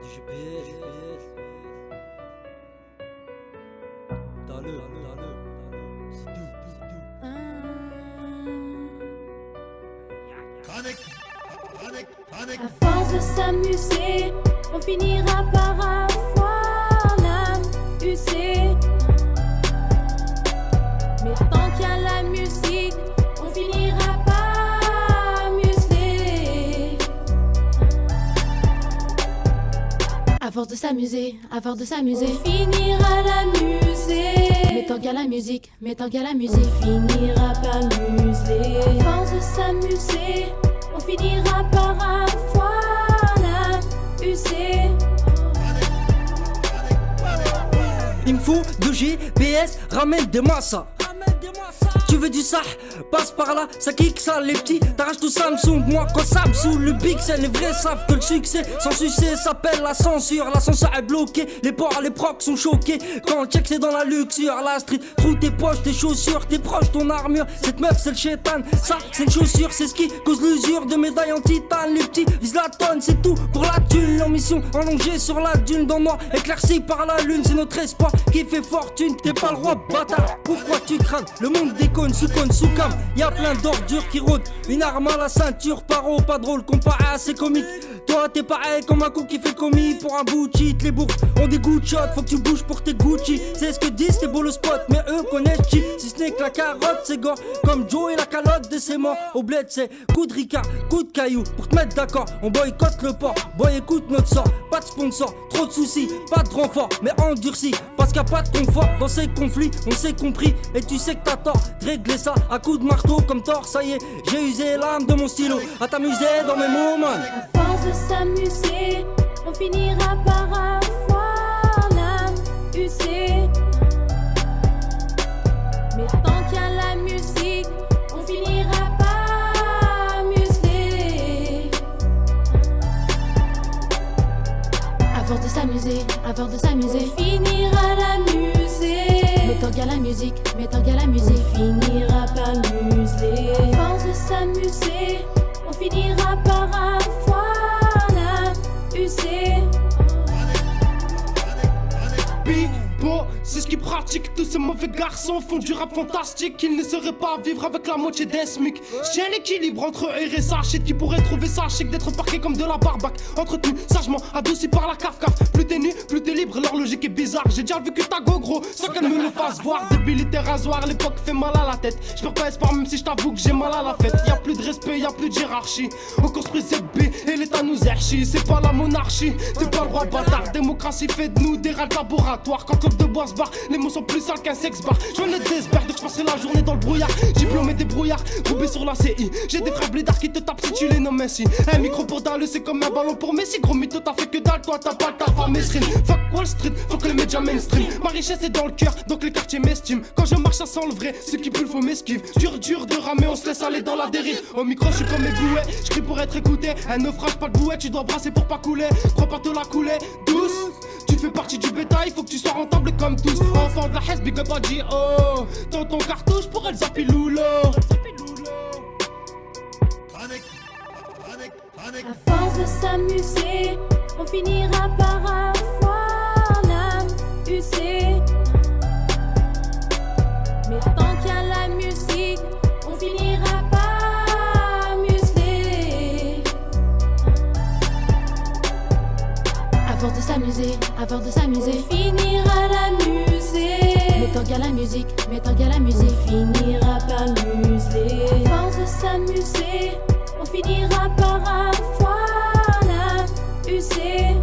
du GPS. T'as-le, c'est tout. À force de s'amuser, on finira par avoir l'âme usée. Mais tant qu'il y a la musique, on finira par museler. À force de s'amuser, on finira la muser. Mais tant qu'il y a la musique, finira par museler. À force de s'amuser, on finira par avoir l'âme usée. Il me faut 2 GPS, ramène des massas. Tu veux du ça, passe par là, ça kick ça les petits. T'arraches tout Samsung, moi quand ça me saoule. Le pixel, les vrais savent que le succès sans succès s'appelle la censure. L'ascenseur est bloqué, les porcs, les procs sont choqués. Quand le check c'est dans la luxure, la street, trouve tes poches, tes chaussures, tes proches, ton armure. Cette meuf c'est le chétan, ça c'est une chaussure, c'est ce qui cause l'usure de médailles en titane. Les petits visent la tonne, c'est tout pour la thune. Leur mission allongée sur la dune, dans le noir éclairci par la lune. C'est notre espoir qui fait fortune, t'es pas le roi bâtard. Pourquoi tu crains? Le monde déconne, sous cam, y'a plein d'ordures qui rôdent. Une arme à la ceinture, paro, pas drôle, comparé à ces comiques. Toi t'es pareil comme un con qui fait commis pour un bout de shit. Les bourgs ont des goûts de shot, faut que tu bouges pour tes Gucci. C'est ce que disent tes beaux le spot, mais eux connaissent chi. Si ce n'est que la carotte, c'est gore, comme Joe et la calotte de ses morts. Au bled c'est coup de ricard, coup de caillou, pour te mettre d'accord, on boycotte le port. Boy écoute notre sort, pas de sponsor, trop de soucis, pas de renfort, mais endurci. Parce qu'il n'y a pas de confort dans ces conflits, on s'est compris. Et tu sais que t'as tort, régler ça à coups de marteau comme Thor. Ça y est, j'ai usé l'âme de mon stylo à t'amuser dans mes mots, man. À force de s'amuser, on finira par avoir l'âme usée. Mais tant qu'il y a la musique, on finira par museler. À force de s'amuser, on finira la muser. Mais tant qu'il y a la musique, finira par museler. À force de s'amuser, on finira par avoir l'âme usée. Bibo, c'est ce qui pratique. Tous ces mauvais garçons font du rap fantastique. Ils ne sauraient pas vivre avec la moitié d'un SMIC. J'ai l'équilibre entre eux et sa shit qui pourrait trouver ça chic d'être parqué comme de la barbac. Entretenu, sagement, adouci par la caf-caf. Plus t'es nu, plus t'es libre, leur logique est bizarre. J'ai déjà vu que ta go gros, sans qu'elle me le fasse voir. Débilité rasoir, l'époque fait mal à la tête. J'perds pas espoir même si j't'avoue que j'ai mal à la fête. Y'a plus de respect, y'a plus de hiérarchie. On construit ZB et l'état nous archie. C'est pas la monarchie, t'es pas le roi bâtard. Démocratie fait de nous des rats de laboratoire. Quand club de bois se barre, les mots sont plus sales qu'un sex bar. Je venais d'Esberg, donc j'passerai la journée dans le brouillard. Diplômé des brouillards, roubé sur la CI. J'ai des frères blédards qui te tapent si tu les nommes ainsi. Un micro pour Dalle, c'est comme un ballon pour Messi. Gros mytho, t'as fait que dalle, toi t'as pas ta femme esrine. Fuck Wall Street, faut que les médias mainstream. Ma richesse est dans le cœur, donc les quartiers m'estiment. Quand je marche, ça sent le vrai, ce qui pue le faux m'esquive. Dur de ramer, on se laisse aller dans la dérive. Au micro, je suis comme mes bouets, j'crie pour être écouté. Un naufrage, pas de bouet, tu dois brasser pour pas couler. Crois pas te la couler, douce. Tu fais partie du bétail, faut que tu sois rentable comme tous. Enfant de la Hesse, big up à G.O. Ton cartouche pour El Zapiloulo. À force de s'amuser, on finira par avoir l'âme usée. Mais tant qu'il y a la musique, on finira par museler. À force de s'amuser, on finira la muser. Mais tant qu'il y a la musique, finira par museler. À force de s'amuser, on finira par avoir l'âme usée.